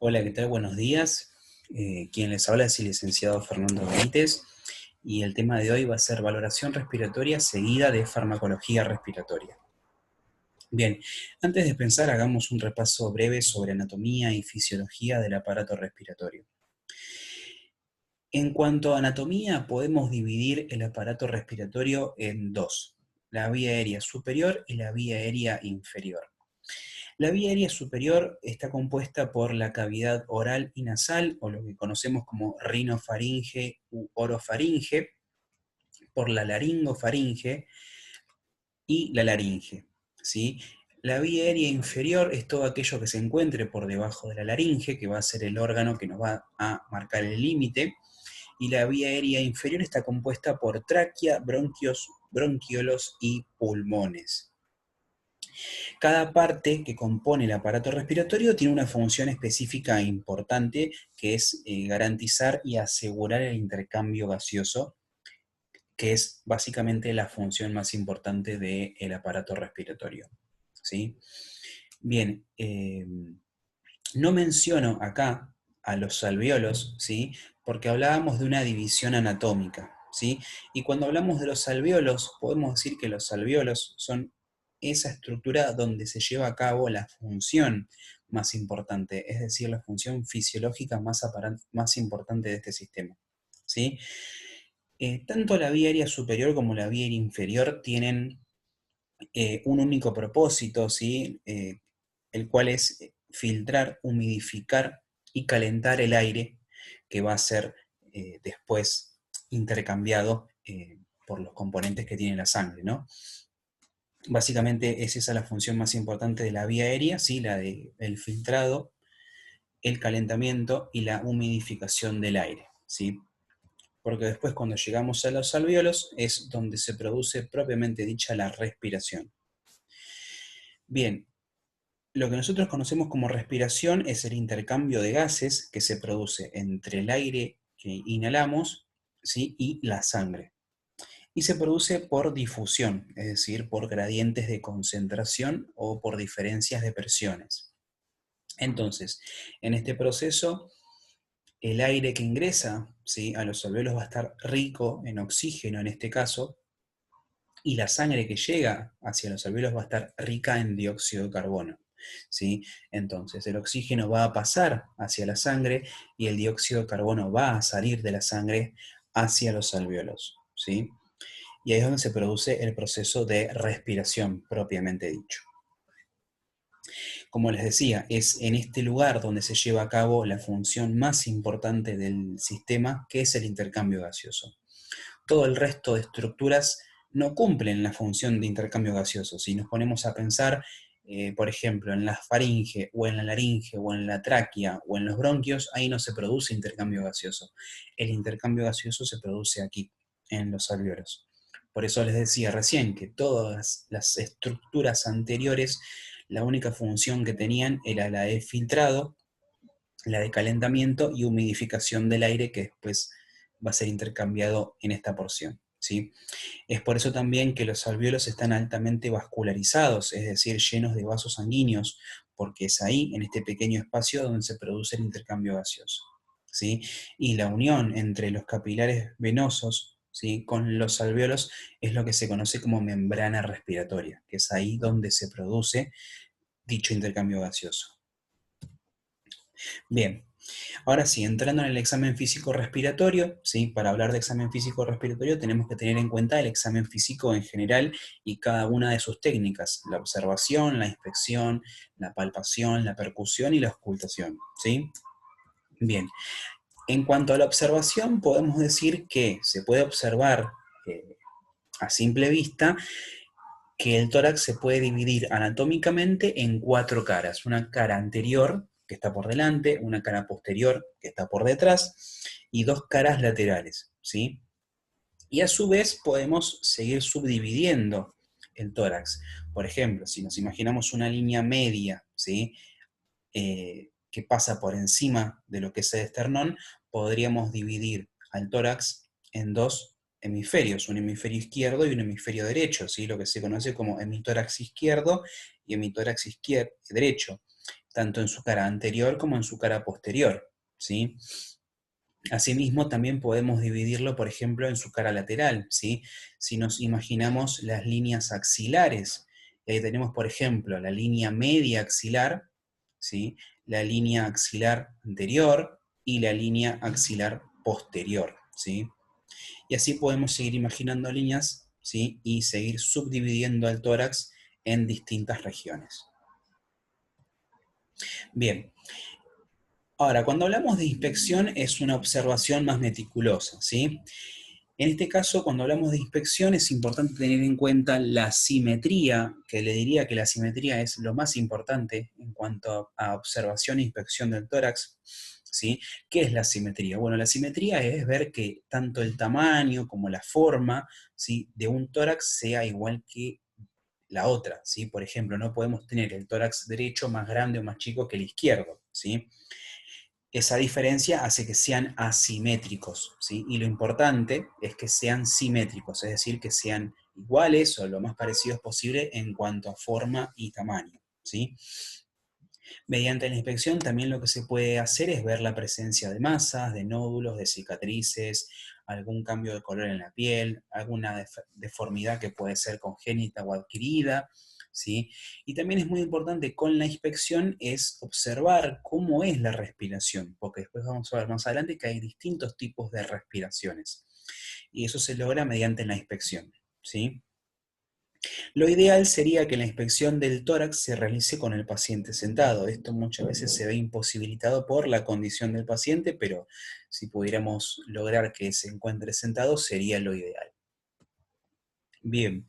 Hola, ¿qué tal? Buenos días. Quien les habla es el licenciado Fernando Benítez y el tema de hoy va a ser valoración respiratoria seguida de farmacología respiratoria. Bien, antes de pensar, hagamos un repaso breve sobre anatomía y fisiología del aparato respiratorio. En cuanto a anatomía, podemos dividir el aparato respiratorio en dos: la vía aérea superior y la vía aérea inferior. La vía aérea superior está compuesta por la cavidad oral y nasal, o lo que conocemos como rinofaringe u orofaringe, por la laringofaringe y la laringe, ¿sí? La vía aérea inferior es todo aquello que se encuentre por debajo de la laringe, que va a ser el órgano que nos va a marcar el límite, y la vía aérea inferior está compuesta por tráquea, bronquios, bronquiolos y pulmones. Cada parte que compone el aparato respiratorio tiene una función específica e importante, que es garantizar y asegurar el intercambio gaseoso, que es básicamente la función más importante del aparato respiratorio, ¿sí? Bien, no menciono acá a los alvéolos, ¿sí? Porque hablábamos de una división anatómica, ¿sí? Y cuando hablamos de los alvéolos, podemos decir que los alvéolos son esa estructura donde se lleva a cabo la función más importante, es decir, la función fisiológica más importante de este sistema, ¿sí? Tanto la vía aérea superior como la vía aérea inferior tienen un único propósito, ¿sí? El cual es filtrar, humidificar y calentar el aire que va a ser después intercambiado por los componentes que tiene la sangre, ¿no? Básicamente es esa la función más importante de la vía aérea, ¿sí? La del filtrado, el calentamiento y la humidificación del aire, ¿sí? Porque después cuando llegamos a los alvéolos es donde se produce propiamente dicha la respiración. Bien, lo que nosotros conocemos como respiración es el intercambio de gases que se produce entre el aire que inhalamos, ¿sí? Y la sangre. Y se produce por difusión, es decir, por gradientes de concentración o por diferencias de presiones. Entonces, en este proceso, el aire que ingresa, ¿sí?, a los alvéolos va a estar rico en oxígeno en este caso, y la sangre que llega hacia los alvéolos va a estar rica en dióxido de carbono, ¿sí? Entonces, el oxígeno va a pasar hacia la sangre y el dióxido de carbono va a salir de la sangre hacia los alvéolos, ¿sí? Y ahí es donde se produce el proceso de respiración propiamente dicho. Como les decía, es en este lugar donde se lleva a cabo la función más importante del sistema, que es el intercambio gaseoso. Todo el resto de estructuras no cumplen la función de intercambio gaseoso. Si nos ponemos a pensar, por ejemplo, en la faringe, o en la laringe, o en la tráquea, o en los bronquios, ahí no se produce intercambio gaseoso. El intercambio gaseoso se produce aquí, en los alvéolos. Por eso les decía recién que todas las estructuras anteriores, la única función que tenían era la de filtrado, la de calentamiento y humidificación del aire, que después va a ser intercambiado en esta porción, ¿sí? Es por eso también que los alvéolos están altamente vascularizados, es decir, llenos de vasos sanguíneos, porque es ahí, en este pequeño espacio, donde se produce el intercambio gaseoso, ¿sí? Y la unión entre los capilares venosos, ¿sí?, con los alvéolos es lo que se conoce como membrana respiratoria, que es ahí donde se produce dicho intercambio gaseoso. Bien, ahora sí, entrando en el examen físico-respiratorio, ¿sí? Para hablar de examen físico-respiratorio tenemos que tener en cuenta el examen físico en general y cada una de sus técnicas: la observación, la inspección, la palpación, la percusión y la auscultación, ¿sí? Bien, en cuanto a la observación, podemos decir que se puede observar eh, a simple vista que el tórax se puede dividir anatómicamente en cuatro caras: una cara anterior, que está por delante; una cara posterior, que está por detrás, y dos caras laterales, ¿sí? Y a su vez podemos seguir subdividiendo el tórax. Por ejemplo, si nos imaginamos una línea media, ¿sí?, que pasa por encima de lo que es el esternón, podríamos dividir al tórax en dos hemisferios: un hemisferio izquierdo y un hemisferio derecho, ¿sí?, lo que se conoce como hemitórax izquierdo y hemitórax derecho. tanto en su cara anterior como en su cara posterior, ¿sí? Asimismo, también podemos dividirlo, por ejemplo, en su cara lateral, ¿sí? Si nos imaginamos las líneas axilares, ahí tenemos, por ejemplo, la línea media axilar, ¿sí? La línea axilar anterior y la línea axilar posterior, ¿sí? Y así podemos seguir imaginando líneas, ¿sí? Y seguir subdividiendo el tórax en distintas regiones. Bien, ahora, cuando hablamos de inspección es una observación más meticulosa, ¿sí? En este caso, cuando hablamos de inspección, es importante tener en cuenta la simetría, que le diría que la simetría es lo más importante en cuanto a observación e inspección del tórax, ¿sí? ¿Qué es la simetría? Bueno, la simetría es ver que tanto el tamaño como la forma, ¿sí?, de un tórax sea igual que la otra, ¿sí? Por ejemplo, no podemos tener el tórax derecho más grande o más chico que el izquierdo, ¿sí? Esa diferencia hace que sean asimétricos, ¿sí? Y lo importante es que sean simétricos, es decir, que sean iguales o lo más parecidos posible en cuanto a forma y tamaño, ¿sí? Mediante la inspección también lo que se puede hacer es ver la presencia de masas, de nódulos, de cicatrices, algún cambio de color en la piel, alguna deformidad que puede ser congénita o adquirida, ¿sí? Y también es muy importante con la inspección es observar cómo es la respiración, porque después vamos a ver más adelante que hay distintos tipos de respiraciones. Y eso se logra mediante la inspección, ¿sí? Lo ideal sería que la inspección del tórax se realice con el paciente sentado. Esto muchas veces se ve imposibilitado por la condición del paciente, pero si pudiéramos lograr que se encuentre sentado sería lo ideal. Bien,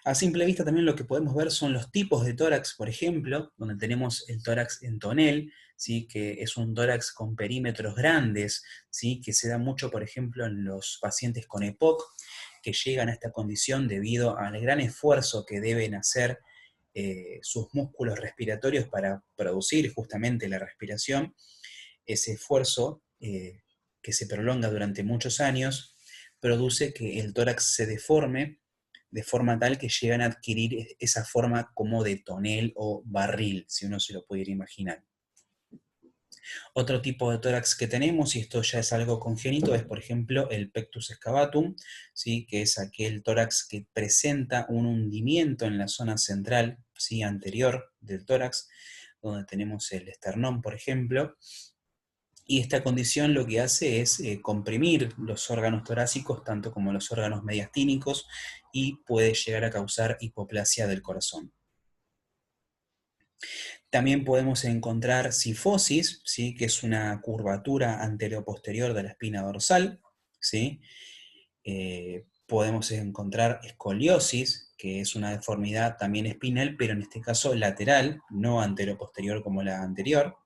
a simple vista también lo que podemos ver son los tipos de tórax, por ejemplo, donde tenemos el tórax en tonel, ¿sí?, que es un tórax con perímetros grandes, ¿sí?, que se da mucho, por ejemplo, en los pacientes con EPOC, que llegan a esta condición debido al gran esfuerzo que deben hacer sus músculos respiratorios para producir justamente la respiración. Ese esfuerzo, que se prolonga durante muchos años, produce que el tórax se deforme de forma tal que llegan a adquirir esa forma como de tonel o barril, si uno se lo pudiera imaginar. Otro tipo de tórax que tenemos, y esto ya es algo congénito, es por ejemplo el pectus excavatum, ¿sí?, que es aquel tórax que presenta un hundimiento en la zona central, ¿sí?, anterior del tórax, donde tenemos el esternón, por ejemplo, y esta condición lo que hace es comprimir los órganos torácicos, tanto como los órganos mediastínicos, y puede llegar a causar hipoplasia del corazón. También podemos encontrar cifosis, ¿sí?, que es una curvatura anteroposterior de la espina dorsal, ¿sí? Podemos encontrar escoliosis, que es una deformidad también espinal, pero en este caso lateral, no anteroposterior como la anterior,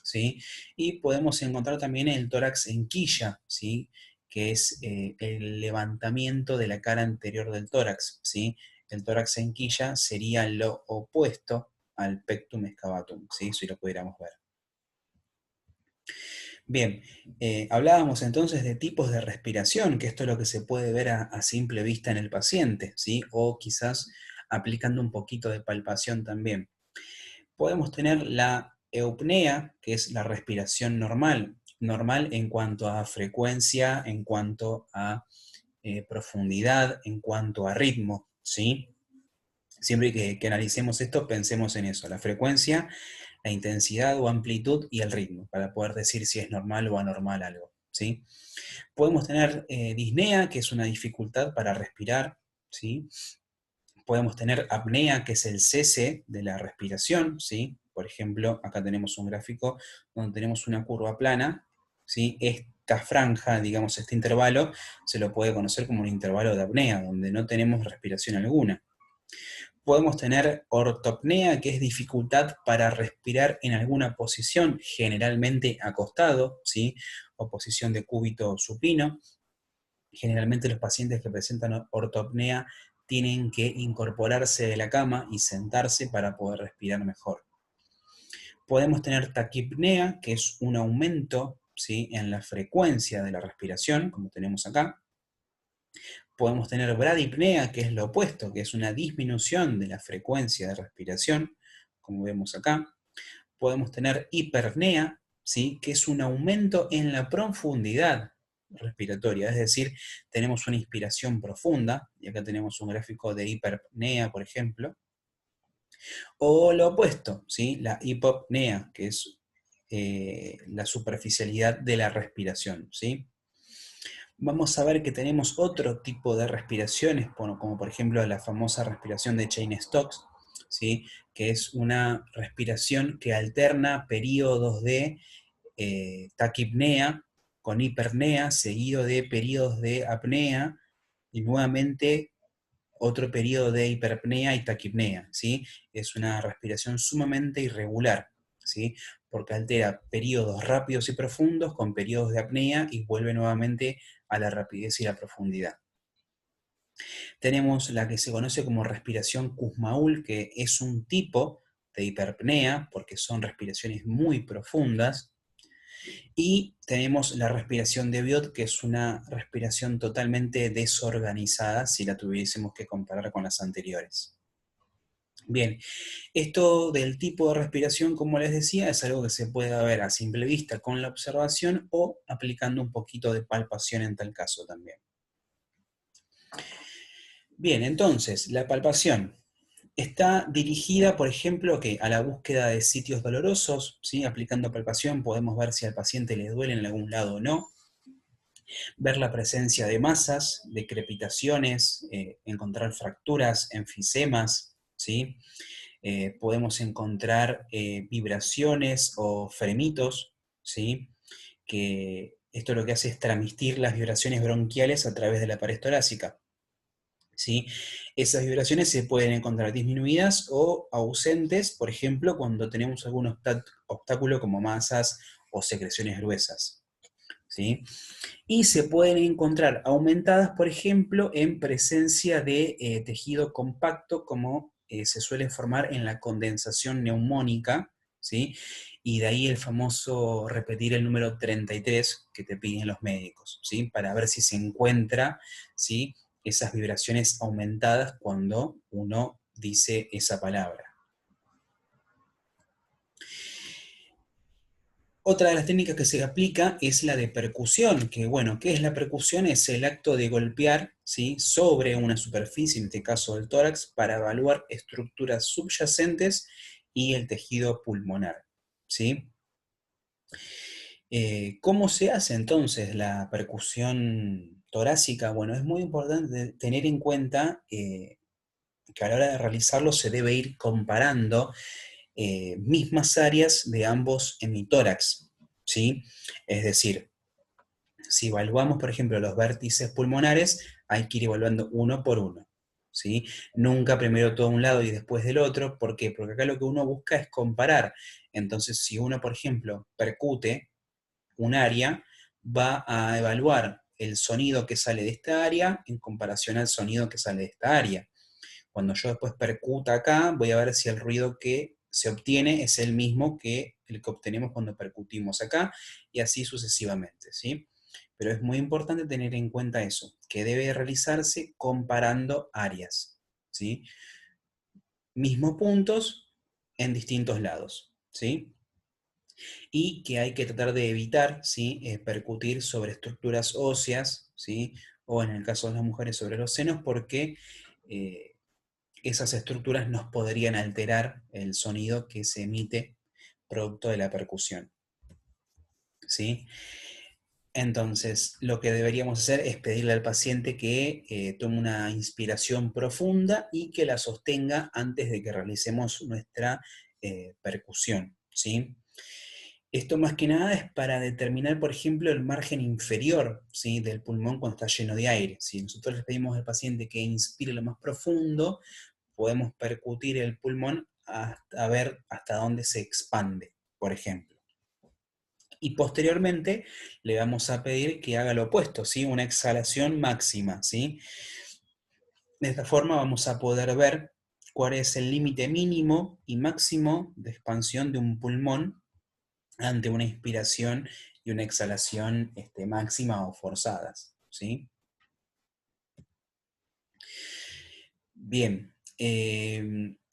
¿sí? Y podemos encontrar también el tórax en quilla, ¿sí?, que es el levantamiento de la cara anterior del tórax, ¿sí? El tórax en quilla sería lo opuesto al pectum excavatum, ¿sí?, si lo pudiéramos ver. Bien, hablábamos entonces de tipos de respiración, que esto es lo que se puede ver a simple vista en el paciente, ¿sí?, o quizás aplicando un poquito de palpación también. Podemos tener la eupnea, que es la respiración normal, normal en cuanto a frecuencia, en cuanto a profundidad, en cuanto a ritmo, ¿sí? Siempre que analicemos esto, pensemos en eso, la frecuencia, la intensidad o amplitud y el ritmo, para poder decir si es normal o anormal algo, ¿sí? Podemos tener disnea, que es una dificultad para respirar, ¿sí? Podemos tener apnea, que es el cese de la respiración, ¿sí? Por ejemplo, acá tenemos un gráfico donde tenemos una curva plana, ¿sí? Esta franja, digamos, este intervalo, se lo puede conocer como un intervalo de apnea, donde no tenemos respiración alguna. Podemos tener ortopnea, que es dificultad para respirar en alguna posición, generalmente acostado, ¿sí?, o posición de cúbito supino. Generalmente los pacientes que presentan ortopnea tienen que incorporarse de la cama y sentarse para poder respirar mejor. Podemos tener taquipnea, que es un aumento, ¿sí?, en la frecuencia de la respiración, como tenemos acá. Podemos tener bradipnea, que es lo opuesto, que es una disminución de la frecuencia de respiración, como vemos acá. podemos tener hiperpnea, ¿sí? Que es un aumento en la profundidad respiratoria, es decir, tenemos una inspiración profunda, y acá tenemos un gráfico de hiperpnea, por ejemplo, o lo opuesto, ¿sí? La hipopnea, que es la superficialidad de la respiración, ¿sí? Vamos a ver que tenemos otro tipo de respiraciones, como por ejemplo la famosa respiración de Cheyne-Stokes, ¿sí? Que es una respiración que alterna periodos de taquipnea con hiperpnea, seguido de periodos de apnea, y nuevamente otro periodo de hiperpnea y taquipnea, ¿sí? Es una respiración sumamente irregular, ¿sí? Porque altera periodos rápidos y profundos con periodos de apnea y vuelve nuevamente a la rapidez y la profundidad. Tenemos la que se conoce como respiración Kussmaul, que es un tipo de hiperpnea, porque son respiraciones muy profundas, y tenemos la respiración de Biot, que es una respiración totalmente desorganizada si la tuviésemos que comparar con las anteriores. Bien, esto del tipo de respiración, como les decía, es algo que se puede ver a simple vista con la observación o aplicando un poquito de palpación en tal caso también. Bien, entonces, la palpación está dirigida, por ejemplo, a la búsqueda de sitios dolorosos, ¿sí? Aplicando palpación podemos ver si al paciente le duele en algún lado o no, ver la presencia de masas, de crepitaciones, encontrar fracturas, enfisemas, ¿sí? Podemos encontrar vibraciones o fremitos, ¿sí? Que esto lo que hace es transmitir las vibraciones bronquiales a través de la pared torácica, ¿sí? Esas vibraciones se pueden encontrar disminuidas o ausentes, por ejemplo, cuando tenemos algún obstáculo como masas o secreciones gruesas, ¿sí? Y se pueden encontrar aumentadas, por ejemplo, en presencia de tejido compacto, como se suele formar en la condensación neumónica, ¿sí? Y de ahí el famoso repetir el número 33 que te piden los médicos, ¿sí? Para ver si se encuentra, ¿sí? Esas vibraciones aumentadas cuando uno dice esa palabra. Otra de las técnicas que se aplica es la de percusión, que bueno, ¿qué es la percusión? Es el acto de golpear, ¿sí? Sobre una superficie, en este caso el tórax, para evaluar estructuras subyacentes y el tejido pulmonar, ¿sí? ¿Cómo se hace entonces la percusión torácica? Bueno, es muy importante tener en cuenta que a la hora de realizarlo se debe ir comparando mismas áreas de ambos hemitórax, ¿sí? Es decir, si evaluamos, por ejemplo, los vértices pulmonares, hay que ir evaluando uno por uno, ¿sí? Nunca primero todo un lado y después del otro. ¿Por qué? Porque acá lo que uno busca es comparar. Entonces, si uno, por ejemplo, percute un área, va a evaluar el sonido que sale de esta área en comparación al sonido que sale de esta área. Cuando yo después percuta acá, voy a ver si el ruido que se obtiene es el mismo que el que obtenemos cuando percutimos acá, y así sucesivamente, ¿sí? Pero es muy importante tener en cuenta eso, que debe realizarse comparando áreas, ¿sí? Mismos puntos en distintos lados, ¿sí? Y que hay que tratar de evitar, ¿sí? Percutir sobre estructuras óseas, ¿sí? O en el caso de las mujeres sobre los senos, porque esas estructuras nos podrían alterar el sonido que se emite producto de la percusión, ¿sí? Entonces, lo que deberíamos hacer es pedirle al paciente que tome una inspiración profunda y que la sostenga antes de que realicemos nuestra percusión, ¿sí? Esto más que nada es para determinar, por ejemplo, el margen inferior, ¿sí? Del pulmón cuando está lleno de aire. Si nosotros le pedimos al paciente que inspire lo más profundo, podemos percutir el pulmón a ver hasta dónde se expande, por ejemplo. Y posteriormente le vamos a pedir que haga lo opuesto, ¿sí? Una exhalación máxima, ¿sí? De esta forma vamos a poder ver cuál es el límite mínimo y máximo de expansión de un pulmón ante una inspiración y una exhalación máxima o forzadas, ¿sí? Bien,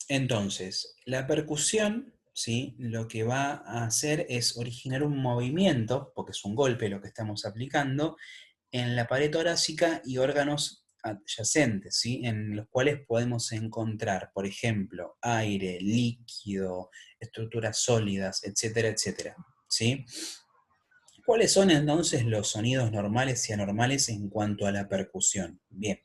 entonces, la percusión ¿sí? Lo que va a hacer es originar un movimiento, porque es un golpe lo que estamos aplicando, en la pared torácica y órganos adyacentes, ¿sí? En los cuales podemos encontrar, por ejemplo, aire, líquido, estructuras sólidas, etcétera, etcétera, ¿sí? ¿Cuáles son entonces los sonidos normales y anormales en cuanto a la percusión? Bien,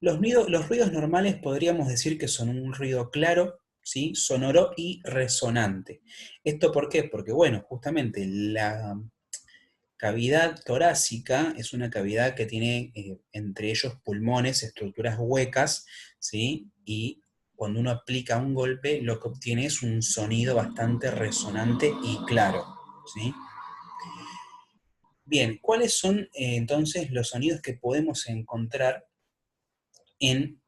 los ruidos normales podríamos decir que son un ruido claro, ¿sí? Sonoro y resonante. ¿Esto por qué? Porque, bueno, justamente la cavidad torácica es una cavidad que tiene entre ellos pulmones, estructuras huecas, ¿sí? Y cuando uno aplica un golpe, lo que obtiene es un sonido bastante resonante y claro, ¿sí? Bien, ¿cuáles son entonces los sonidos que podemos encontrar en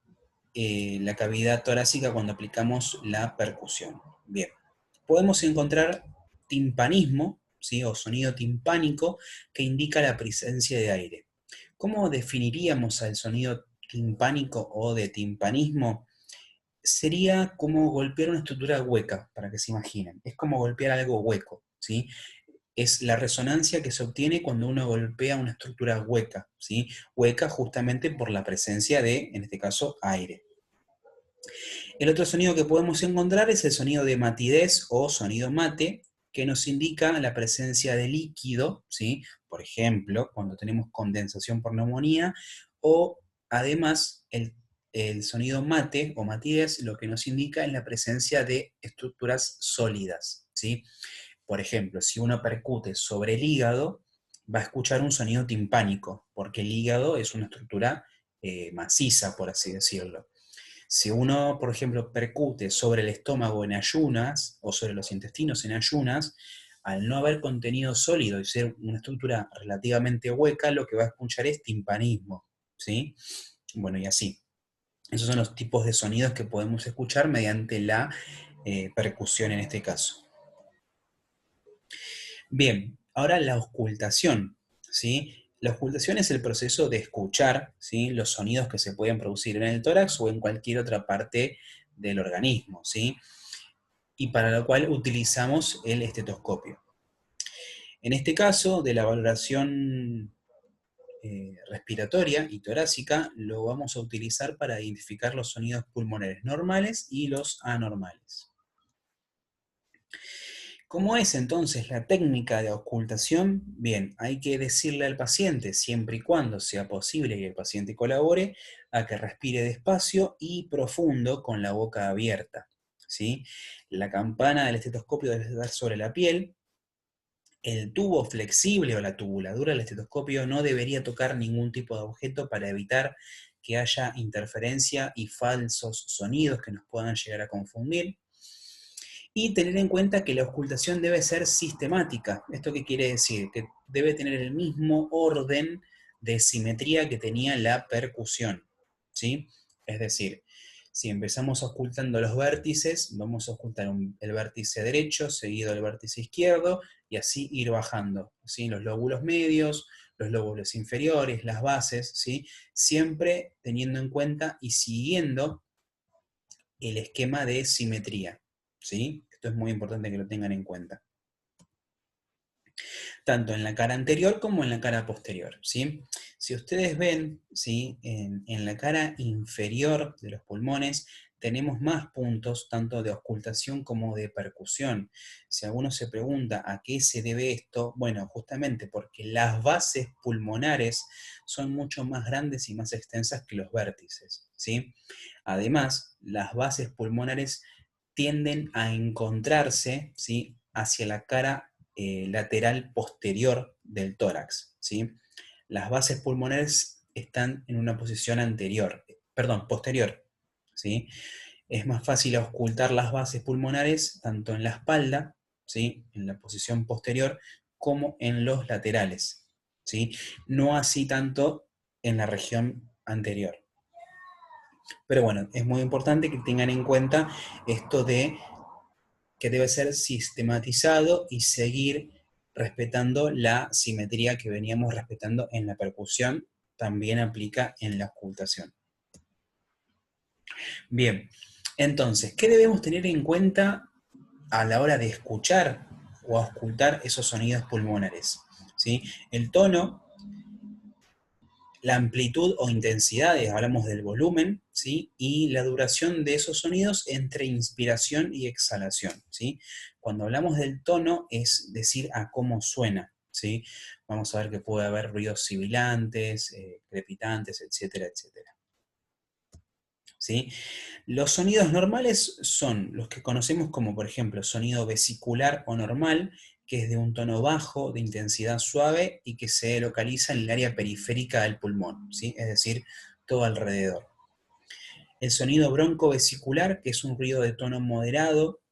la cavidad torácica cuando aplicamos la percusión? Bien, podemos encontrar timpanismo, ¿sí? O sonido timpánico, que indica la presencia de aire. ¿Cómo definiríamos al sonido timpánico o de timpanismo? Sería como golpear una estructura hueca, para que se imaginen. Es como golpear algo hueco, ¿sí? Es la resonancia que se obtiene cuando uno golpea una estructura hueca, ¿sí? Hueca justamente por la presencia de, en este caso, aire. El otro sonido que podemos encontrar es el sonido de matidez o sonido mate, que nos indica la presencia de líquido, ¿sí? Por ejemplo, cuando tenemos condensación por neumonía, o además el sonido mate o matidez lo que nos indica es la presencia de estructuras sólidas, ¿sí? Por ejemplo, si uno percute sobre el hígado, va a escuchar un sonido timpánico, porque el hígado es una estructura maciza, por así decirlo. Si uno, por ejemplo, percute sobre el estómago en ayunas o sobre los intestinos en ayunas, al no haber contenido sólido y ser una estructura relativamente hueca, lo que va a escuchar es timpanismo, ¿sí? Bueno, y así. Esos son los tipos de sonidos que podemos escuchar mediante la percusión en este caso. Bien, ahora la auscultación, ¿sí? La auscultación es el proceso de escuchar, ¿sí? Los sonidos que se pueden producir en el tórax o en cualquier otra parte del organismo, ¿sí? Y para lo cual utilizamos el estetoscopio. En este caso, de la valoración respiratoria y torácica, lo vamos a utilizar para identificar los sonidos pulmonares normales y los anormales. ¿Cómo es entonces la técnica de auscultación? Bien, hay que decirle al paciente, siempre y cuando sea posible y el paciente colabore, a que respire despacio y profundo con la boca abierta, ¿sí? La campana del estetoscopio debe estar sobre la piel. El tubo flexible o la tubuladura del estetoscopio no debería tocar ningún tipo de objeto para evitar que haya interferencia y falsos sonidos que nos puedan llegar a confundir. Y tener en cuenta que la auscultación debe ser sistemática. ¿Esto qué quiere decir? Que debe tener el mismo orden de simetría que tenía la percusión, ¿sí? Es decir, si empezamos auscultando los vértices, vamos a auscultar el vértice derecho, seguido del vértice izquierdo, y así ir bajando, ¿sí? Los lóbulos medios, los lóbulos inferiores, las bases, ¿sí? Siempre teniendo en cuenta y siguiendo el esquema de simetría, ¿sí? Esto es muy importante que lo tengan en cuenta. Tanto en la cara anterior como en la cara posterior, ¿sí? Si ustedes ven, ¿sí? En la cara inferior de los pulmones tenemos más puntos, tanto de auscultación como de percusión. Si alguno se pregunta a qué se debe esto, bueno, justamente porque las bases pulmonares son mucho más grandes y más extensas que los vértices, ¿sí? Además, las bases pulmonares tienden a encontrarse, ¿sí? Hacia la cara lateral posterior del tórax, ¿sí? Las bases pulmonares están en una posición posterior, ¿sí? Es más fácil auscultar las bases pulmonares tanto en la espalda, ¿sí? En la posición posterior, como en los laterales, ¿sí? No así tanto en la región anterior. Pero bueno, es muy importante que tengan en cuenta esto de que debe ser sistematizado y seguir respetando la simetría que veníamos respetando en la percusión, también aplica en la ocultación. Bien, entonces, ¿qué debemos tener en cuenta a la hora de escuchar o auscultar esos sonidos pulmonares, ¿sí? El tono, la amplitud o intensidad, hablamos del volumen, ¿sí? Y la duración de esos sonidos entre inspiración y exhalación, ¿sí? Cuando hablamos del tono es decir a cómo suena, ¿sí? Vamos a ver que puede haber ruidos sibilantes, crepitantes, etcétera, etcétera, ¿sí? Los sonidos normales son los que conocemos como, por ejemplo, sonido vesicular o normal, que es de un tono bajo, de intensidad suave y que se localiza en el área periférica del pulmón, ¿sí? Es decir, todo alrededor. El sonido broncovesicular, que es un ruido de tono moderado,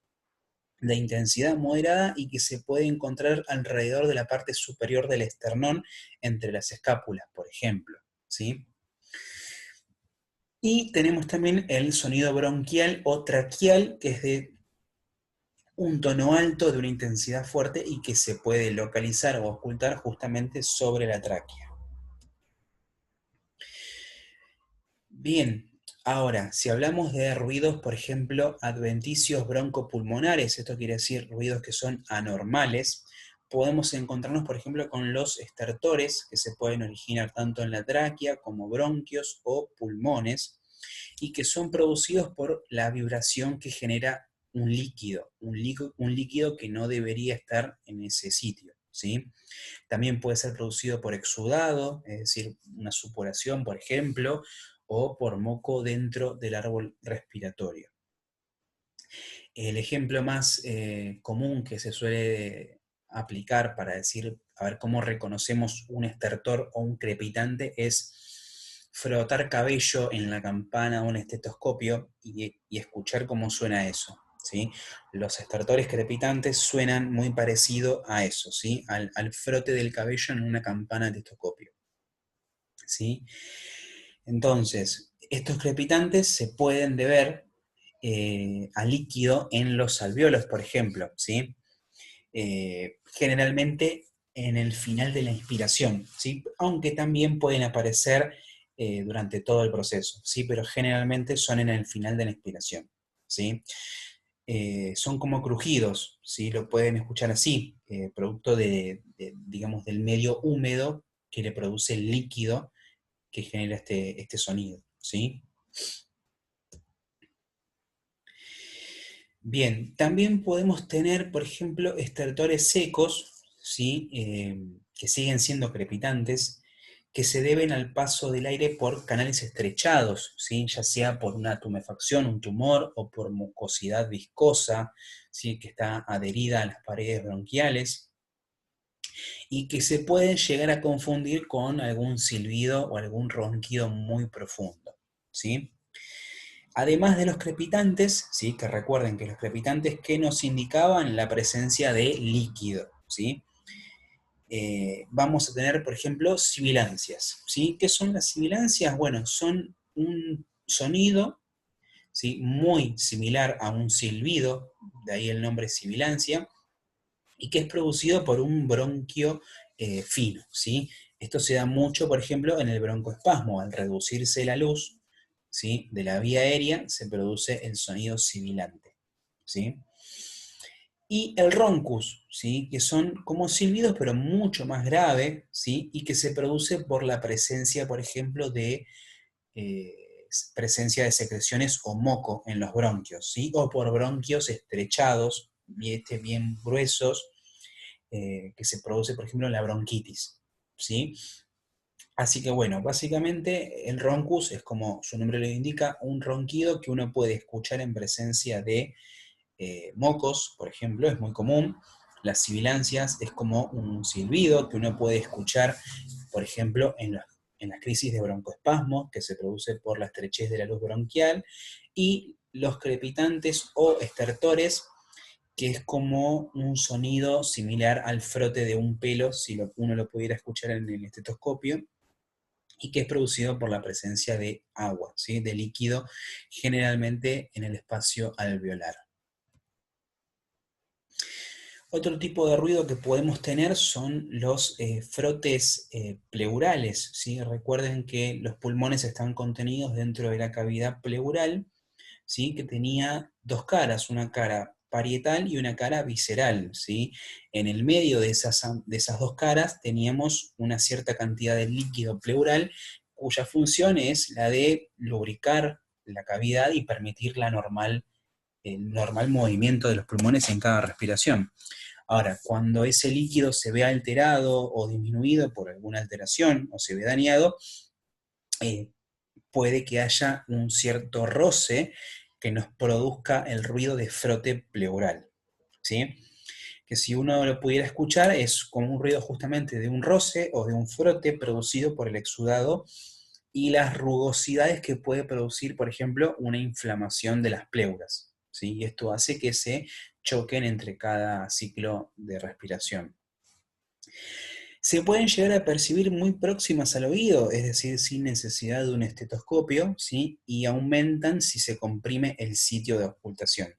de intensidad moderada y que se puede encontrar alrededor de la parte superior del esternón, entre las escápulas, por ejemplo, ¿sí? Y tenemos también el sonido bronquial o traqueal, que es de un tono alto, de una intensidad fuerte y que se puede localizar o ocultar justamente sobre la tráquea. Bien, ahora, si hablamos de ruidos, por ejemplo, adventicios broncopulmonares, esto quiere decir ruidos que son anormales, podemos encontrarnos, por ejemplo, con los estertores, que se pueden originar tanto en la tráquea como bronquios o pulmones, y que son producidos por la vibración que genera un líquido que no debería estar en ese sitio, ¿sí? También puede ser producido por exudado, es decir, una supuración, por ejemplo, o por moco dentro del árbol respiratorio. El ejemplo más común que se suele aplicar para decir, a ver cómo reconocemos un estertor o un crepitante es frotar cabello en la campana o un estetoscopio y escuchar cómo suena eso, ¿sí? Los estertores crepitantes suenan muy parecido a eso, ¿sí? Al frote del cabello en una campana de estetoscopio, ¿sí? Entonces, estos crepitantes se pueden deber a líquido en los alvéolos, por ejemplo, ¿sí? Generalmente en el final de la inspiración, ¿sí? Aunque también pueden aparecer durante todo el proceso, ¿sí? Pero generalmente son en el final de la inspiración, ¿sí? Son como crujidos, ¿sí? Lo pueden escuchar así, producto digamos, del medio húmedo que le produce el líquido que genera este sonido, ¿sí? Bien, también podemos tener, por ejemplo, estertores secos, ¿sí? Que siguen siendo crepitantes, que se deben al paso del aire por canales estrechados, ¿sí? Ya sea por una tumefacción, un tumor, o por mucosidad viscosa, ¿sí? Que está adherida a las paredes bronquiales, y que se pueden llegar a confundir con algún silbido o algún ronquido muy profundo, ¿sí? Además de los crepitantes, ¿sí? Que recuerden que los crepitantes que nos indicaban la presencia de líquido, ¿sí? Vamos a tener, por ejemplo, sibilancias, ¿sí? ¿Qué son las sibilancias? Bueno, son un sonido, ¿sí? Muy similar a un silbido, de ahí el nombre sibilancia, y que es producido por un bronquio fino, ¿sí? Esto se da mucho, por ejemplo, en el broncoespasmo, al reducirse la luz, ¿sí? De la vía aérea se produce el sonido sibilante, ¿sí? Y el roncus, ¿sí? Que son como silbidos, pero mucho más grave, ¿sí? Y que se produce por la presencia, por ejemplo, de eh, presencia de secreciones o moco en los bronquios, ¿sí? O por bronquios estrechados, bien gruesos, que se produce, por ejemplo, en la bronquitis, ¿sí? Así que bueno, básicamente el roncus es, como su nombre lo indica, un ronquido que uno puede escuchar en presencia de mocos, por ejemplo, es muy común. Las sibilancias es como un silbido que uno puede escuchar, por ejemplo, en las crisis de broncoespasmo, que se produce por la estrechez de la luz bronquial, y los crepitantes o estertores, que es como un sonido similar al frote de un pelo, si uno lo pudiera escuchar en el estetoscopio, y que es producido por la presencia de agua, ¿sí? De líquido, generalmente en el espacio alveolar. Otro tipo de ruido que podemos tener son los frotes pleurales, ¿sí? Recuerden que los pulmones están contenidos dentro de la cavidad pleural, ¿sí? Que tenía dos caras, una cara parietal y una cara visceral, ¿sí? En el medio de esas dos caras teníamos una cierta cantidad de líquido pleural, cuya función es la de lubricar la cavidad y permitir el normal movimiento de los pulmones en cada respiración. Ahora, cuando ese líquido se ve alterado o disminuido por alguna alteración o se ve dañado, eh, puede que haya un cierto roce que nos produzca el ruido de frote pleural, ¿sí? Que si uno lo pudiera escuchar es como un ruido justamente de un roce o de un frote producido por el exudado y las rugosidades que puede producir, por ejemplo, una inflamación de las pleuras, ¿sí? Y esto hace que se choquen entre cada ciclo de respiración. Se pueden llegar a percibir muy próximas al oído, es decir, sin necesidad de un estetoscopio, ¿sí? Y aumentan si se comprime el sitio de auscultación.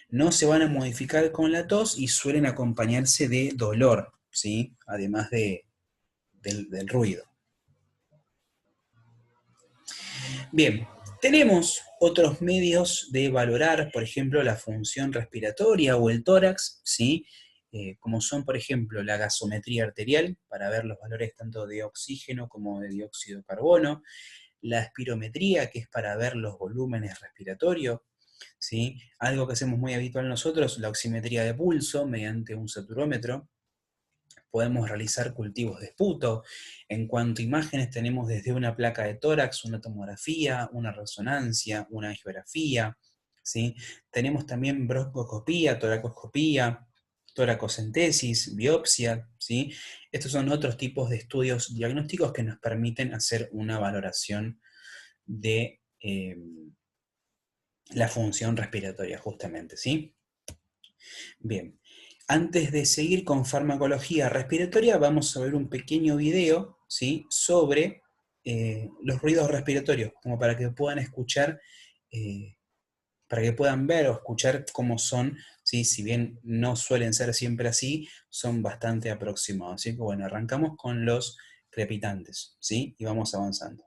No se van a modificar con la tos y suelen acompañarse de dolor, ¿sí? Además del ruido. Bien, tenemos otros medios de valorar, por ejemplo, la función respiratoria o el tórax, ¿sí? Como son, por ejemplo, la gasometría arterial, para ver los valores tanto de oxígeno como de dióxido de carbono, la espirometría, que es para ver los volúmenes respiratorios, ¿sí? Algo que hacemos muy habitual nosotros, la oximetría de pulso mediante un saturómetro. Podemos realizar cultivos de esputo. En cuanto a imágenes, tenemos desde una placa de tórax, una tomografía, una resonancia, una angiografía, ¿sí? Tenemos también broncoscopía, toracoscopía, toracocentesis, biopsia, ¿sí? Estos son otros tipos de estudios diagnósticos que nos permiten hacer una valoración de la función respiratoria, justamente, ¿sí? Bien, antes de seguir con farmacología respiratoria, vamos a ver un pequeño video, ¿sí? Sobre los ruidos respiratorios, como para que puedan escuchar, eh, para que puedan ver o escuchar cómo son, ¿sí? Si bien no suelen ser siempre así, son bastante aproximados. Así que bueno, arrancamos con los crepitantes, ¿sí? Y vamos avanzando.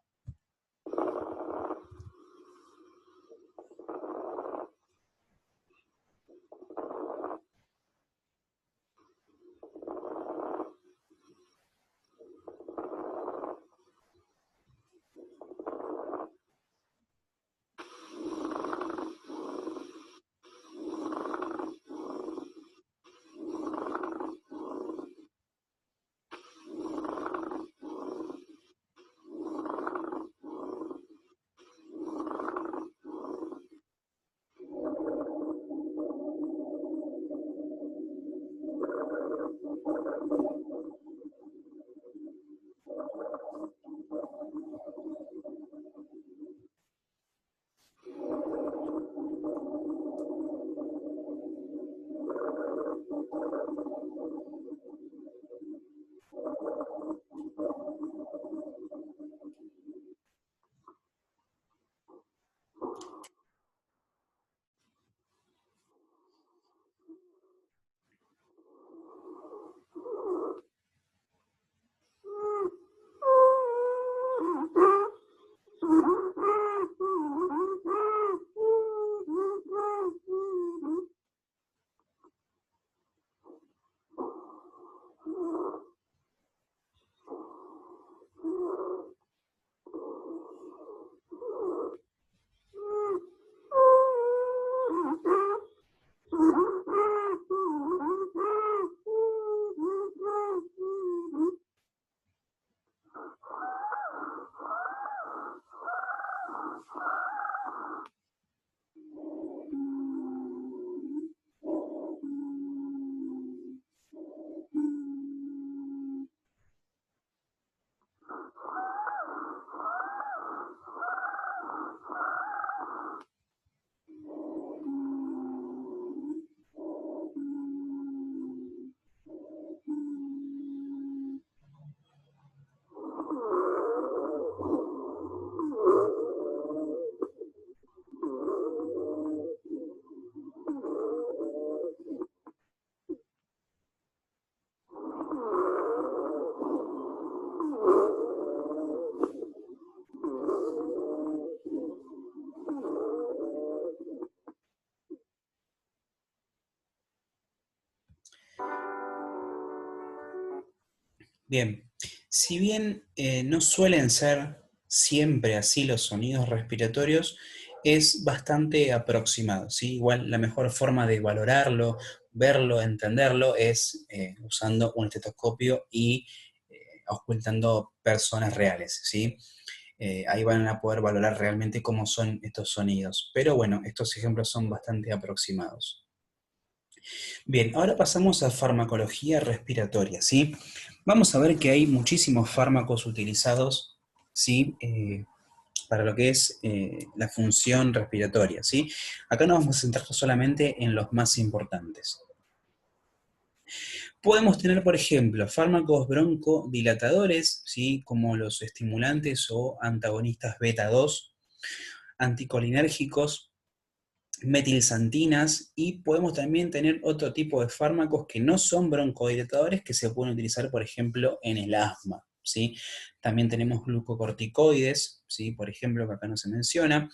Bien, si bien no suelen ser siempre así los sonidos respiratorios, es bastante aproximado, ¿sí? Igual la mejor forma de valorarlo, verlo, entenderlo, es usando un estetoscopio y ocultando personas reales, ¿sí? Ahí van a poder valorar realmente cómo son estos sonidos. Pero bueno, estos ejemplos son bastante aproximados. Bien, ahora pasamos a farmacología respiratoria, ¿sí? Vamos a ver que hay muchísimos fármacos utilizados, ¿sí? Para lo que es la función respiratoria, ¿sí? Acá nos vamos a centrar solamente en los más importantes. Podemos tener, por ejemplo, fármacos broncodilatadores, ¿sí? Como los estimulantes o antagonistas beta 2, anticolinérgicos, metilsantinas, y podemos también tener otro tipo de fármacos que no son broncodilatadores que se pueden utilizar, por ejemplo, en el asma, ¿sí? También tenemos glucocorticoides, ¿sí? Por ejemplo, que acá no se menciona.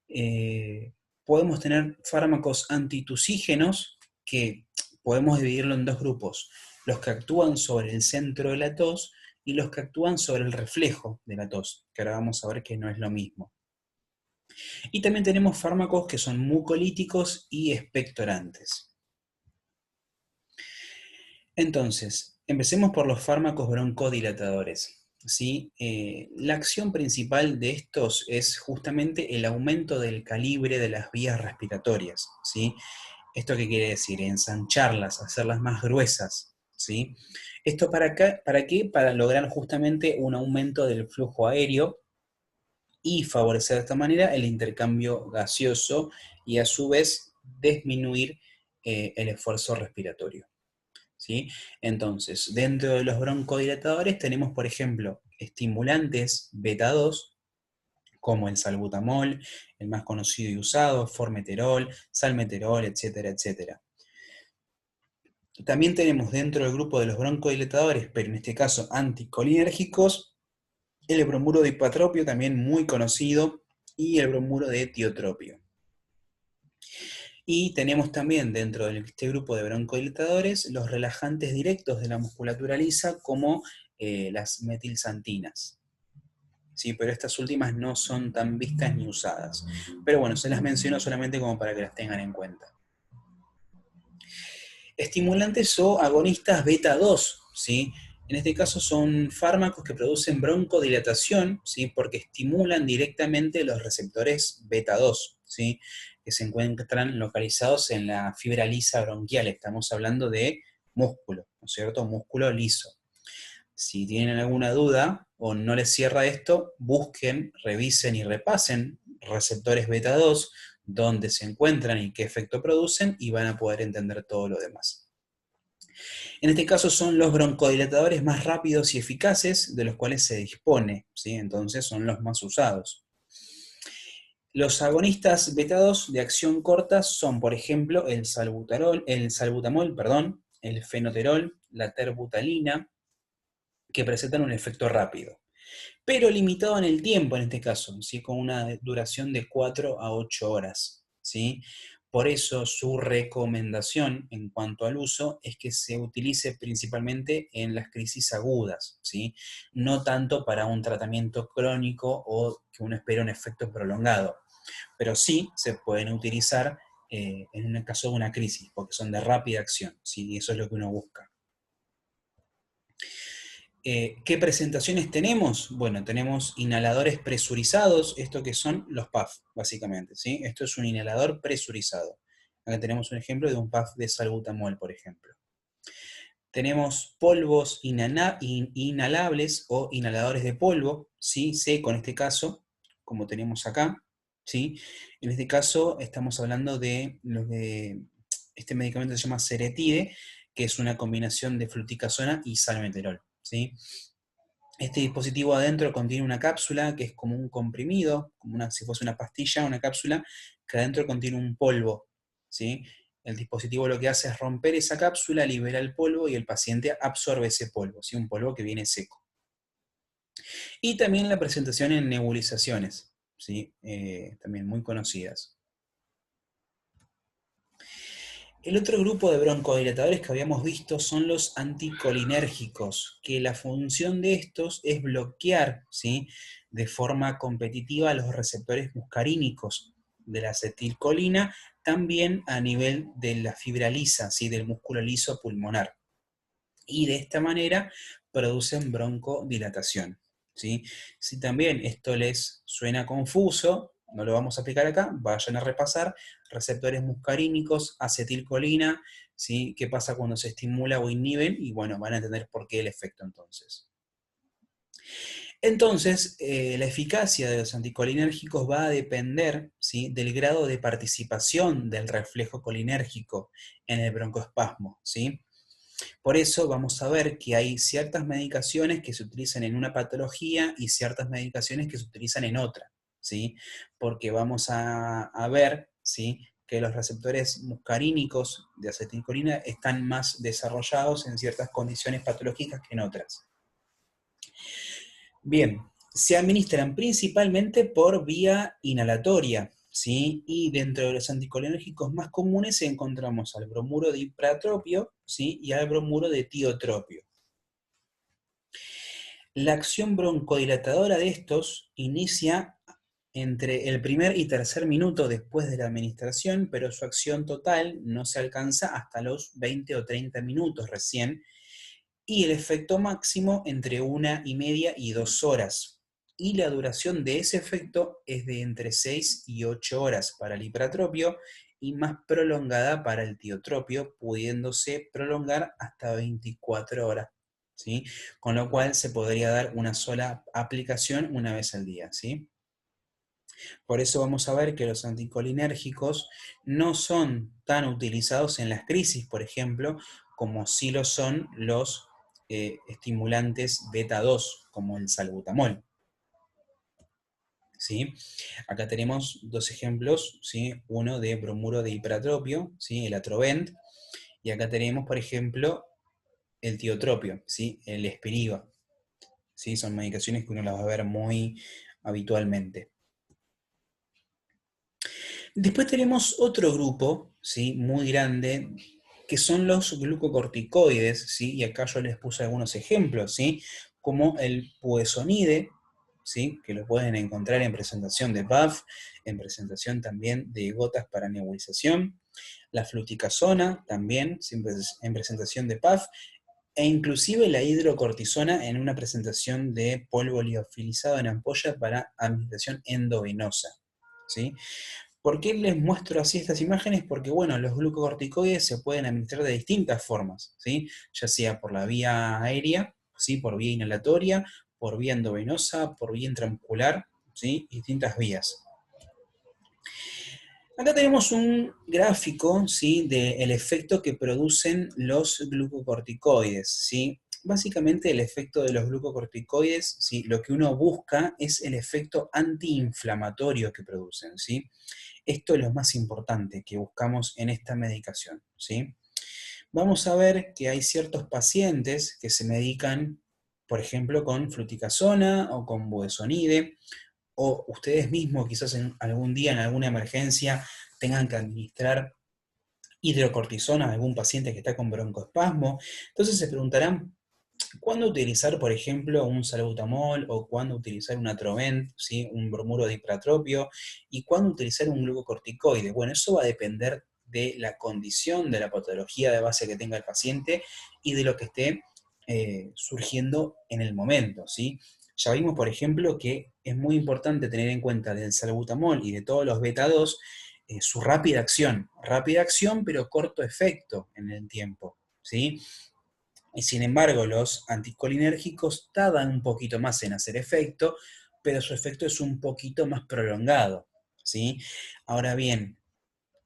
Eh, Podemos tener fármacos antitusígenos que podemos dividirlo en dos grupos: los que actúan sobre el centro de la tos y los que actúan sobre el reflejo de la tos, que ahora vamos a ver que no es lo mismo. Y también tenemos fármacos que son mucolíticos y expectorantes. Entonces, empecemos por los fármacos broncodilatadores, ¿sí? La acción principal de estos es justamente el aumento del calibre de las vías respiratorias, ¿sí? ¿Esto qué quiere decir? Ensancharlas, hacerlas más gruesas, ¿sí? ¿Esto para qué? Para lograr justamente un aumento del flujo aéreo y favorecer de esta manera el intercambio gaseoso y a su vez disminuir el esfuerzo respiratorio, ¿sí? Entonces, dentro de los broncodilatadores tenemos, por ejemplo, estimulantes beta 2, como el salbutamol, el más conocido y usado, formeterol, salmeterol, etcétera, etcétera. También tenemos dentro del grupo de los broncodilatadores, pero en este caso anticolinérgicos, el bromuro de ipatropio, también muy conocido, y el bromuro de tiotropio. Y tenemos también dentro de este grupo de broncodilatadores los relajantes directos de la musculatura lisa, como las metilsantinas. Sí, pero estas últimas no son tan vistas ni usadas. Pero bueno, se las menciono solamente como para que las tengan en cuenta. Estimulantes o agonistas beta 2, ¿sí? En este caso son fármacos que producen broncodilatación, ¿sí? Porque estimulan directamente los receptores beta 2, ¿sí? Que se encuentran localizados en la fibra lisa bronquial. Estamos hablando de músculo, ¿no es cierto? Músculo liso. Si tienen alguna duda o no les cierra esto, busquen, revisen y repasen receptores beta 2, dónde se encuentran y qué efecto producen, y van a poder entender todo lo demás. En este caso son los broncodilatadores más rápidos y eficaces de los cuales se dispone, ¿sí? Entonces son los más usados. Los agonistas beta 2 de acción corta son, por ejemplo, el salbutamol, perdón, el fenoterol, la terbutalina, que presentan un efecto rápido, pero limitado en el tiempo en este caso, ¿sí? Con una duración de 4 a 8 horas, ¿sí? Por eso su recomendación en cuanto al uso es que se utilice principalmente en las crisis agudas, ¿sí? No tanto para un tratamiento crónico o que uno espera un efecto prolongado, pero sí se pueden utilizar en el caso de una crisis, porque son de rápida acción, ¿sí? Y eso es lo que uno busca. ¿Qué presentaciones tenemos? Bueno, tenemos inhaladores presurizados, esto que son los PAF, básicamente, ¿sí? Esto es un inhalador presurizado. Acá tenemos un ejemplo de un PAF de salbutamol, por ejemplo. Tenemos polvos inhalables o inhaladores de polvo, ¿sí? Seco en este caso, como tenemos acá, ¿sí? En este caso estamos hablando de este medicamento se llama Ceretide, que es una combinación de fluticasona y salmeterol, ¿sí? Este dispositivo adentro contiene una cápsula que es como un comprimido, si fuese una pastilla, una cápsula, que adentro contiene un polvo, ¿sí? El dispositivo lo que hace es romper esa cápsula, libera el polvo y el paciente absorbe ese polvo, ¿sí? Un polvo que viene seco. Y también la presentación en nebulizaciones, ¿sí? También muy conocidas. El otro grupo de broncodilatadores que habíamos visto son los anticolinérgicos, que la función de estos es bloquear, ¿sí?, de forma competitiva los receptores muscarínicos de la acetilcolina, también a nivel de la fibra lisa, ¿sí?, del músculo liso pulmonar. Y de esta manera producen broncodilatación, ¿sí? Si también esto les suena confuso, no lo vamos a aplicar acá, vayan a repasar receptores muscarínicos, acetilcolina, ¿sí? ¿Qué pasa cuando se estimula o inhiben? Y bueno, van a entender por qué el efecto entonces. Entonces, la eficacia de los anticolinérgicos va a depender, ¿sí?, del grado de participación del reflejo colinérgico en el broncoespasmo, ¿sí? Por eso vamos a ver que hay ciertas medicaciones que se utilizan en una patología y ciertas medicaciones que se utilizan en otra, ¿sí? Porque vamos a ver, ¿sí?, que los receptores muscarínicos de acetilcolina están más desarrollados en ciertas condiciones patológicas que en otras. Bien, se administran principalmente por vía inhalatoria, ¿sí? Y dentro de los anticolinérgicos más comunes encontramos al bromuro de ipratropio, ¿sí?, y al bromuro de tiotropio. La acción broncodilatadora de estos inicia entre el primer y tercer minuto después de la administración, pero su acción total no se alcanza hasta los 20 o 30 minutos recién, y el efecto máximo entre 1,5 y 2 horas. Y la duración de ese efecto es de entre 6 y 8 horas para el hipratropio y más prolongada para el tiotropio, pudiéndose prolongar hasta 24 horas, ¿sí? Con lo cual se podría dar una sola aplicación una vez al día, ¿sí? Por eso vamos a ver que los anticolinérgicos no son tan utilizados en las crisis, por ejemplo, como sí lo son los estimulantes beta 2, como el salbutamol, ¿sí? Acá tenemos dos ejemplos, ¿sí? Uno de bromuro de ipratropio, ¿sí?, el Atrovent, y acá tenemos, por ejemplo, el tiotropio, ¿sí?, el Spiriva, ¿sí? Son medicaciones que uno las va a ver muy habitualmente. Después tenemos otro grupo, ¿sí?, muy grande, que son los glucocorticoides, ¿sí? Y acá yo les puse algunos ejemplos, ¿sí?, como el budesonide, ¿sí?, que lo pueden encontrar en presentación de PAF, en presentación también de gotas para nebulización, la fluticasona también, siempre en presentación de PAF, e inclusive la hidrocortisona en una presentación de polvo liofilizado en ampolla para administración endovenosa, ¿sí? ¿Por qué les muestro así estas imágenes? Porque, bueno, los glucocorticoides se pueden administrar de distintas formas, ¿sí? Ya sea por la vía aérea, ¿sí?, por vía inhalatoria, por vía endovenosa, por vía intramuscular, ¿sí?, distintas vías. Acá tenemos un gráfico, ¿sí?, del efecto que producen los glucocorticoides, ¿sí? Básicamente el efecto de los glucocorticoides, ¿sí?, lo que uno busca es el efecto antiinflamatorio que producen, ¿sí? Esto es lo más importante que buscamos en esta medicación, ¿sí? Vamos a ver que hay ciertos pacientes que se medican, por ejemplo, con fluticasona o con budesonide, o ustedes mismos quizás en algún día, en alguna emergencia, tengan que administrar hidrocortisona a algún paciente que está con broncoespasmo. Entonces se preguntarán, ¿cuándo utilizar, por ejemplo, un salbutamol o cuándo utilizar un Atrovent, ¿sí?, un bromuro de ipratropio, y cuándo utilizar un glucocorticoide? Bueno, eso va a depender de la condición, de la patología de base que tenga el paciente y de lo que esté surgiendo en el momento, ¿sí? Ya vimos, por ejemplo, que es muy importante tener en cuenta del salbutamol y de todos los beta 2 su rápida acción, pero corto efecto en el tiempo, ¿sí? Y sin embargo, los anticolinérgicos tardan un poquito más en hacer efecto, pero su efecto es un poquito más prolongado, ¿sí? Ahora bien,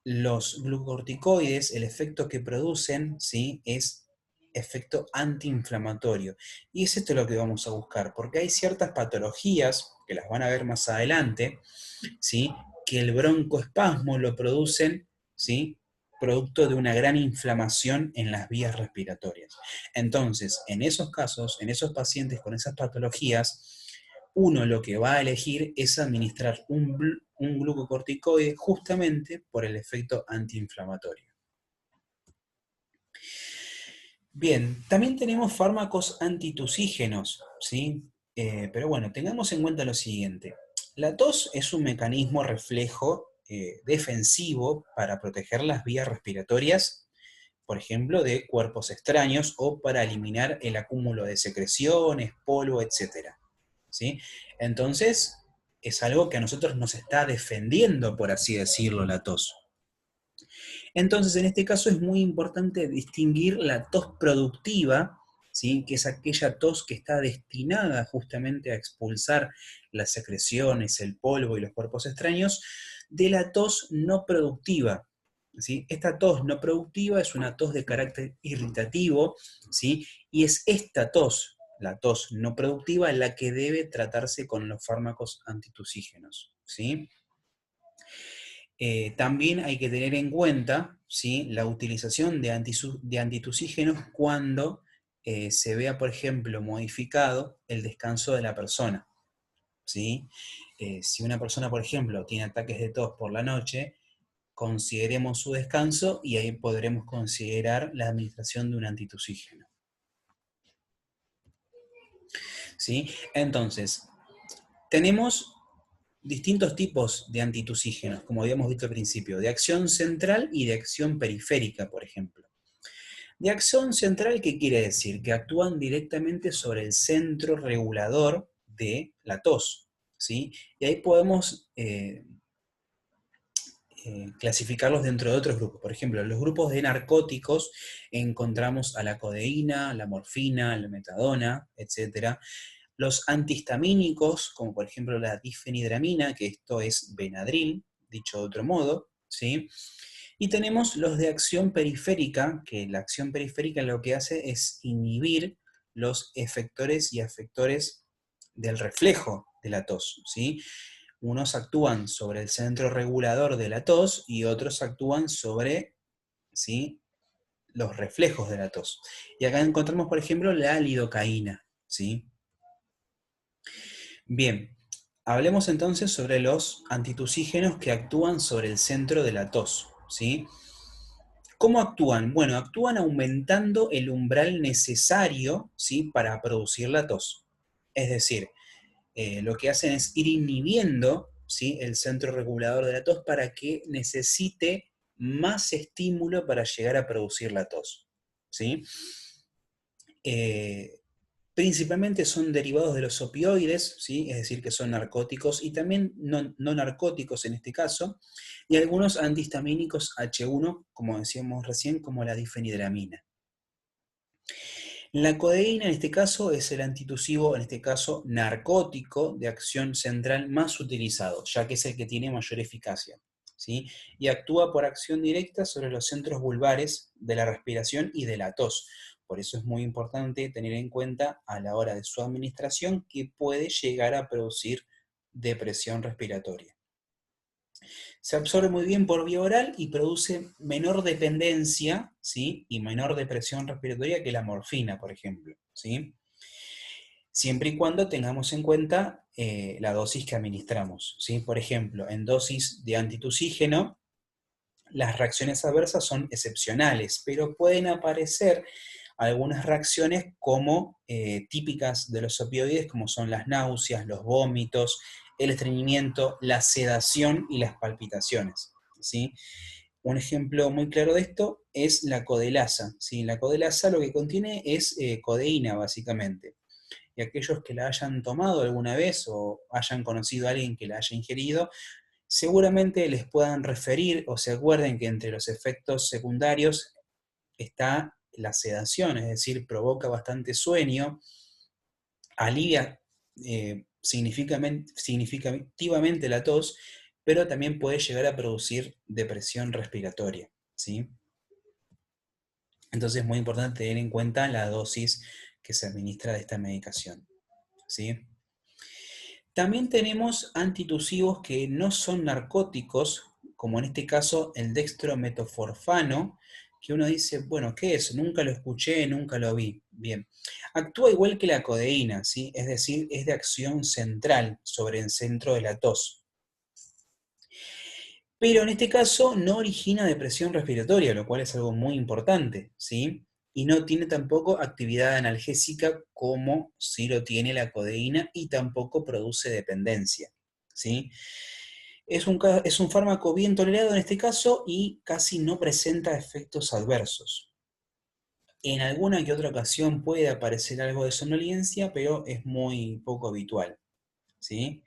los glucocorticoides, el efecto que producen, ¿sí?, es efecto antiinflamatorio. Y es esto lo que vamos a buscar, porque hay ciertas patologías, que las van a ver más adelante, ¿sí?, que el broncoespasmo lo producen, ¿sí?, producto de una gran inflamación en las vías respiratorias. Entonces, en esos casos, en esos pacientes con esas patologías, uno lo que va a elegir es administrar un glucocorticoide justamente por el efecto antiinflamatorio. Bien, también tenemos fármacos antitusígenos, ¿sí? Pero bueno, tengamos en cuenta lo siguiente. La tos es un mecanismo reflejo defensivo para proteger las vías respiratorias, por ejemplo, de cuerpos extraños o para eliminar el acúmulo de secreciones, polvo, etcétera, ¿sí? Entonces, es algo que a nosotros nos está defendiendo, por así decirlo, la tos. Entonces, en este caso es muy importante distinguir la tos productiva, ¿sí? Que es aquella tos que está destinada justamente a expulsar las secreciones, el polvo y los cuerpos extraños, de la tos no productiva. ¿Sí? Esta tos no productiva es una tos de carácter irritativo, ¿sí? Y es esta tos, la tos no productiva, la que debe tratarse con los fármacos antitusígenos, ¿sí? También hay que tener en cuenta, ¿sí?, la utilización de antitusígenos cuando se vea, por ejemplo, modificado el descanso de la persona, ¿sí? Si una persona, por ejemplo, tiene ataques de tos por la noche, consideremos su descanso y ahí podremos considerar la administración de un antitusígeno, ¿sí? Entonces, tenemos distintos tipos de antitusígenos, como habíamos visto al principio, de acción central y de acción periférica, por ejemplo. De acción central, ¿qué quiere decir? Que actúan directamente sobre el centro regulador de la tos, ¿sí? Y ahí podemos clasificarlos dentro de otros grupos. Por ejemplo, en los grupos de narcóticos encontramos a la codeína, la morfina, la metadona, etc. Los antihistamínicos, como por ejemplo la difenidramina, que esto es Benadryl, dicho de otro modo, ¿sí? Y tenemos los de acción periférica, que la acción periférica lo que hace es inhibir los efectores y afectores del reflejo de la tos, ¿sí? Unos actúan sobre el centro regulador de la tos y otros actúan sobre, ¿sí?, los reflejos de la tos. Y acá encontramos, por ejemplo, la lidocaína, ¿sí? Bien, hablemos entonces sobre los antitusígenos que actúan sobre el centro de la tos, ¿sí? ¿Cómo actúan? Bueno, actúan aumentando el umbral necesario, ¿sí?, para producir la tos. Es decir, lo que hacen es ir inhibiendo, ¿sí?, el centro regulador de la tos para que necesite más estímulo para llegar a producir la tos, ¿sí? Eh, Principalmente son derivados de los opioides, ¿sí?, es decir, que son narcóticos y también no narcóticos en este caso, y algunos antihistamínicos H1, como decíamos recién, como la difenidramina. La codeína en este caso es el antitusivo, en este caso narcótico, de acción central más utilizado, ya que es el que tiene mayor eficacia, ¿sí? Y actúa por acción directa sobre los centros vulvares de la respiración y de la tos. Por eso es muy importante tener en cuenta a la hora de su administración que puede llegar a producir depresión respiratoria. Se absorbe muy bien por vía oral y produce menor dependencia, ¿sí?, y menor depresión respiratoria que la morfina, por ejemplo, ¿sí? Siempre y cuando tengamos en cuenta la dosis que administramos, ¿sí? Por ejemplo, en dosis de antitusígeno, las reacciones adversas son excepcionales, pero pueden aparecer algunas reacciones como típicas de los opioides, como son las náuseas, los vómitos, el estreñimiento, la sedación y las palpitaciones, ¿sí? Un ejemplo muy claro de esto es la codelasa, ¿sí? La codelasa lo que contiene es codeína, básicamente. Y aquellos que la hayan tomado alguna vez o hayan conocido a alguien que la haya ingerido, seguramente les puedan referir o se acuerden que entre los efectos secundarios está la sedación, es decir, provoca bastante sueño, alivia significativamente la tos, pero también puede llegar a producir depresión respiratoria, ¿sí? Entonces es muy importante tener en cuenta la dosis que se administra de esta medicación, ¿sí? También tenemos antitusivos que no son narcóticos, como en este caso el dextrometoforfano, que uno dice, bueno, ¿qué es? Nunca lo escuché, nunca lo vi. Bien, actúa igual que la codeína, ¿sí? Es decir, es de acción central sobre el centro de la tos. Pero en este caso no origina depresión respiratoria, lo cual es algo muy importante, ¿sí? y no tiene tampoco actividad analgésica como sí lo tiene la codeína, y tampoco produce dependencia, ¿sí? Es un fármaco bien tolerado en este caso y casi no presenta efectos adversos. En alguna que otra ocasión puede aparecer algo de somnolencia, pero es muy poco habitual, ¿sí?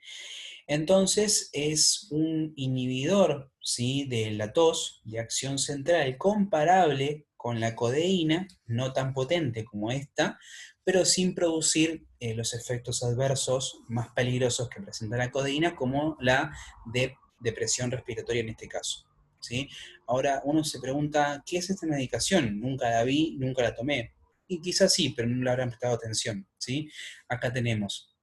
Entonces es un inhibidor, ¿sí?, de la tos de acción central comparable con la codeína, no tan potente como esta, pero sin producir los efectos adversos más peligrosos que presenta la codeína, como la de depresión respiratoria en este caso, ¿sí? Ahora uno se pregunta, ¿qué es esta medicación? Nunca la vi, nunca la tomé. Y quizás sí, pero no le habrán prestado atención, ¿sí? Acá tenemos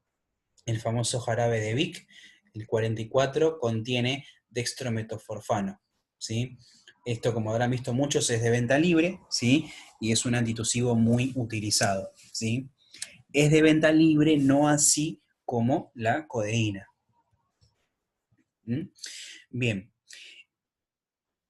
el famoso jarabe de Vic, el 44, contiene dextrometoforfano, ¿sí? Esto, como habrán visto muchos, es de venta libre, ¿sí? Y es un antitusivo muy utilizado, ¿sí? Es de venta libre, no así como la codeína. ¿Mm? Bien.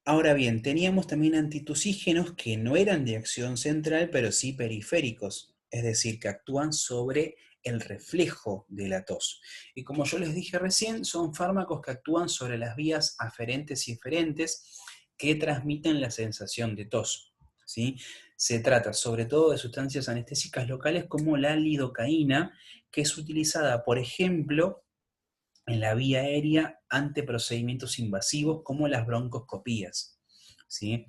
Ahora bien, teníamos también antitusígenos que no eran de acción central, pero sí periféricos, es decir, que actúan sobre el reflejo de la tos. Y como yo les dije recién, son fármacos que actúan sobre las vías aferentes y eferentes que transmiten la sensación de tos, ¿sí? Se trata sobre todo de sustancias anestésicas locales como la lidocaína, que es utilizada, por ejemplo, en la vía aérea ante procedimientos invasivos como las broncoscopías, ¿sí?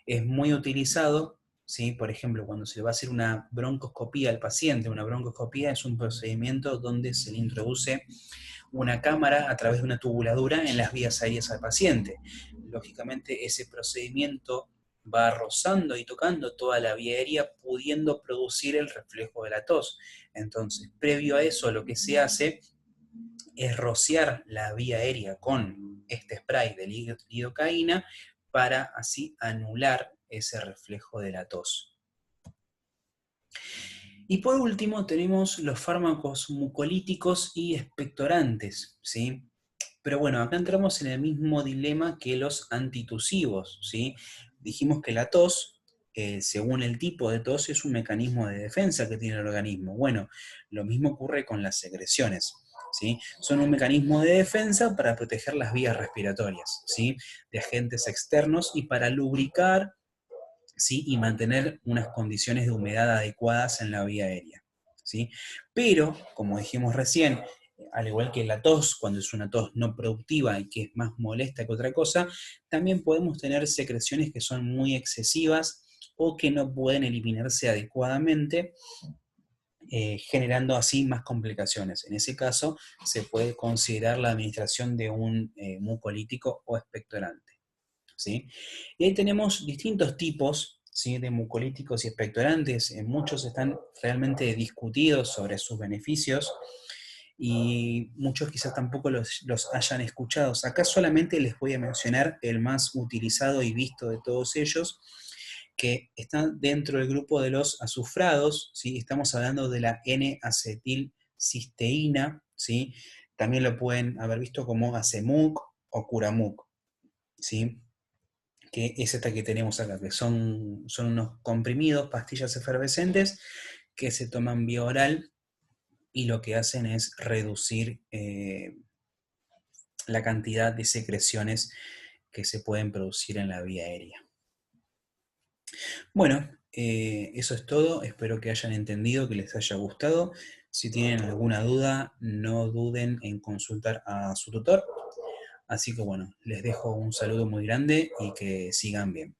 Es muy utilizado, ¿sí? Por ejemplo, cuando se le va a hacer una broncoscopía al paciente. Una broncoscopía es un procedimiento donde se le introduce una cámara a través de una tubuladura en las vías aéreas al paciente. Lógicamente, ese procedimiento va rozando y tocando toda la vía aérea, pudiendo producir el reflejo de la tos. Entonces, previo a eso, lo que se hace es rociar la vía aérea con este spray de lidocaína para así anular ese reflejo de la tos. Y por último tenemos los fármacos mucolíticos y expectorantes, ¿sí? Pero bueno, acá entramos en el mismo dilema que los antitusivos, ¿sí? Dijimos que la tos, según el tipo de tos, es un mecanismo de defensa que tiene el organismo. Bueno, lo mismo ocurre con las secreciones, ¿sí? Son un mecanismo de defensa para proteger las vías respiratorias, ¿sí?, de agentes externos y para lubricar, ¿sí?, y mantener unas condiciones de humedad adecuadas en la vía aérea, ¿sí? Pero, como dijimos recién, al igual que la tos, cuando es una tos no productiva y que es más molesta que otra cosa, también podemos tener secreciones que son muy excesivas o que no pueden eliminarse adecuadamente, generando así más complicaciones. En ese caso, se puede considerar la administración de un mucolítico o expectorante, ¿sí? Y ahí tenemos distintos tipos, ¿sí?, de mucolíticos y expectorantes. Muchos están realmente discutidos sobre sus beneficios y muchos quizás tampoco los hayan escuchado. Acá solamente les voy a mencionar el más utilizado y visto de todos ellos, que están dentro del grupo de los azufrados, ¿sí? Estamos hablando de la N-acetilcisteína, ¿sí? También lo pueden haber visto como Acemuc o Curamuc, ¿sí?, que es esta que tenemos acá, que son unos comprimidos, pastillas efervescentes, que se toman vía oral y lo que hacen es reducir la cantidad de secreciones que se pueden producir en la vía aérea. Bueno, eso es todo. Espero que hayan entendido, que les haya gustado. Si tienen alguna duda, no duden en consultar a su tutor. Así que bueno, les dejo un saludo muy grande y que sigan bien.